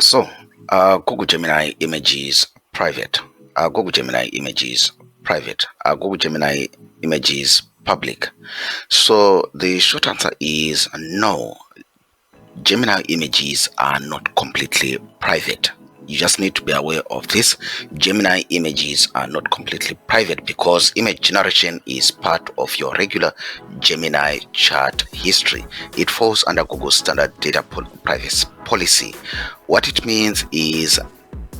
So, Google Gemini Images Private, Google Gemini Images Private, Google Gemini Images Public. So the short answer is no. Gemini images are not completely private. You just need to be aware of this. Gemini images are not completely private because image generation is part of your regular Gemini chart history. It falls under Google's standard data privacy policy. What it means is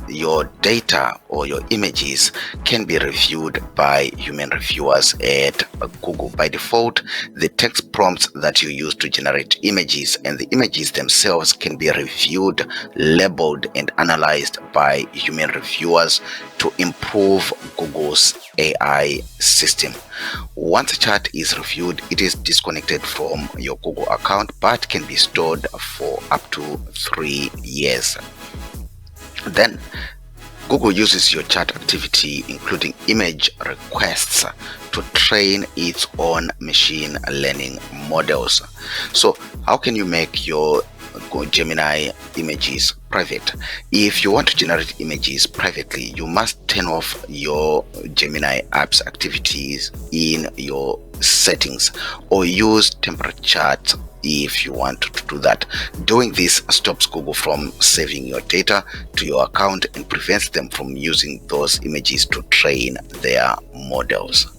your data or your images can be reviewed by human reviewers at Google. By default, the text prompts that you use to generate images and the images themselves can be reviewed, labeled, and analyzed by human reviewers to improve Google's AI system. Once a chart is reviewed, it is disconnected from your Google account but can be stored for up to 3 years. Then Google uses your chart activity, including image requests, to train its own machine learning models. So how can you make your Gemini images private? If you want to generate images privately, you must turn off your Gemini apps activities in your settings or use temporary chart if you want to do that. Doing this stops Google from saving your data to your account and prevents them from using those images to train their models.